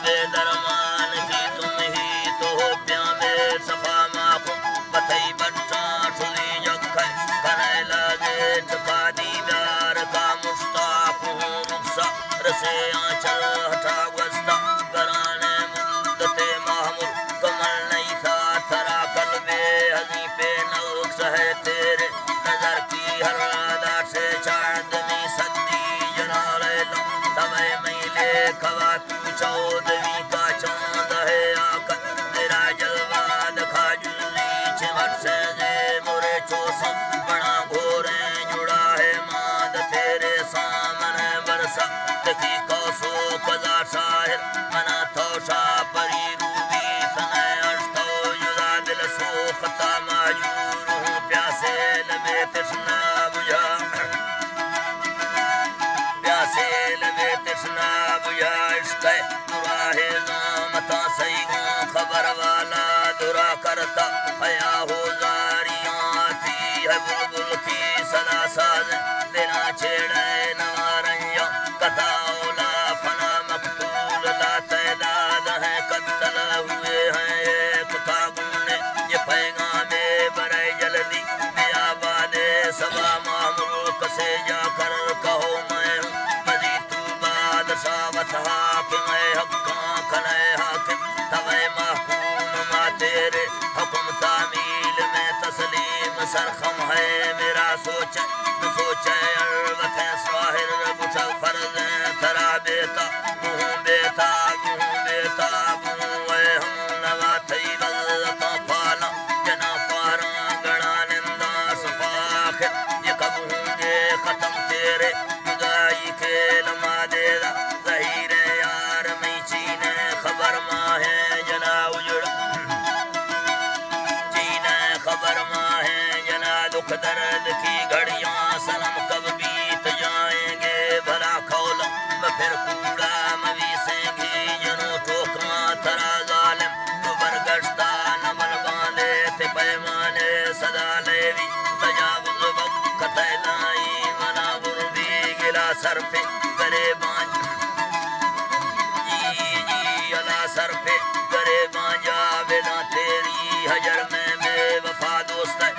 बे दरमान की तुम ही तो हो प्यामे सफा माखो पथई बट्टा सुली जखे कने लगे चका दीदार का मुश्ताक हूँ रुखसा रसे आंचल हटा गस्ता कराने मुद्दते महमूर कमल नहीं था थरा कलबे हजी पे नक्श है तेरे नजर की हर अदा से चांदनी सदी जनाले लो तवे मैले खवा तू चौदवी का चांद है आकर तेरा जलवा दिखा जुल्ली चिमट से जे मोरे चोसम बड़ा घोरे जुड़ा है माद तेरे सामने बरसा तकी कौसो कजा शाहिर मना थोशा परी रूबी सने अश्तो युदा दिल सोखता मायूर हूँ प्यासे लबे तृष्णा बुझा प्यासे लबे तृष्णा बुझा इश्क़ दुराहे ज़ामता सही हूँ खबर वाला दुरा करता हया हो जारियाँ आती है बुलबुल की सदा साज बिना छेड़े नवारैया कथा ओला फना मकतूल ला तैदाद है कत्ल हुए हैं एक कागुने ये पैगामे बरे जल्दी बियाबादे सबा मामूल से जाकर कहो मैं हूँ मजी तू बादशाह वतहा कि मैं हक्का खले हाकिम तवे महकूम मा तेरे हुक्म तामील में तस्लीम सरखम है मेरा सोचे अलवत स्वाहिर बुठल फर्ज थरा बेता बेताब हम नवा थई वज़ता पाला जना पारा गणा निंदा सफाखिर ये कब होंगे खत्म तेरे जुदाई खेल मादेदा ज़हीर यार मैं चीने खबर माँ है जना उजड़ चीने खबर माँ है जना दुख दर्द की घड़ियाँ सनम कब बीत जाएंगे भला खौला फिर कूड़ा मवीसेंगी जनो ठोकरा थरा जालिम तो बरगश्ता नमल बांधे थे पैमाने सदा लेवी तजावुज वक्त तैलाई मना बुर्दी गिला सर पे करे बांझ जी अला सर पे करे बांझा बिना तेरी हजर में बेवफा दोस्त है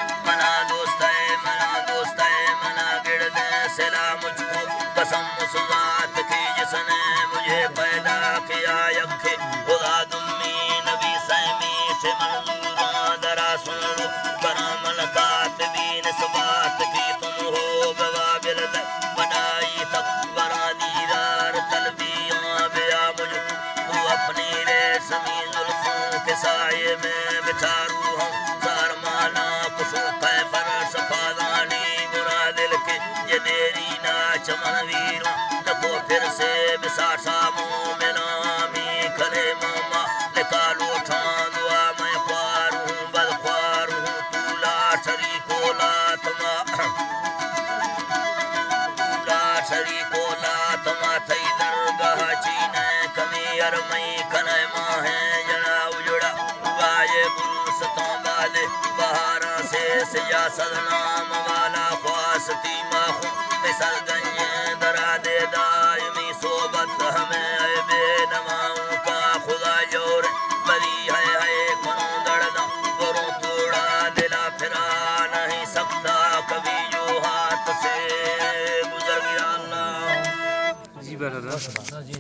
मना गिड़ दे सिला मुझको कसम उस ज़ात की जिसने मुझे पैदा किया यखे खुदा दुम्मी नबी सैमी से मंजूरा दरा सुन लो करामल कातबीन इस बात की तुम हो गवा बिलद बनाई तक बरा दीदार तलबियाँ बिया मुझको तू अपनी रेशमी जुल्फों के साये में बिठा रूहों जार माला कुशों कै फरश फादानी बुरा दिल के ये देरी ना चमन वीरों तको फिर से बिसाशा मोमिनामी खले मोमा निकालो ठान दुआ मैं ख्वार हूँ बदख्वार हूँ तू ला शरीको ला तमा थई दरगाह चीने कमी अरमई कने माँ है जना उजड़ा वाये गुरुसतों वाले बहारा से सिया सदनाम वाला ख्वासती माखूं फिसल गंजे दरा दे दायमी सोबत हमें ऐ बेनमाओं का खुदा जोर बरी है कनो दर्द करो तोड़ा दिला फिरा नहीं सकता कभी जो हाथ से गुजर गया अल्लाह जी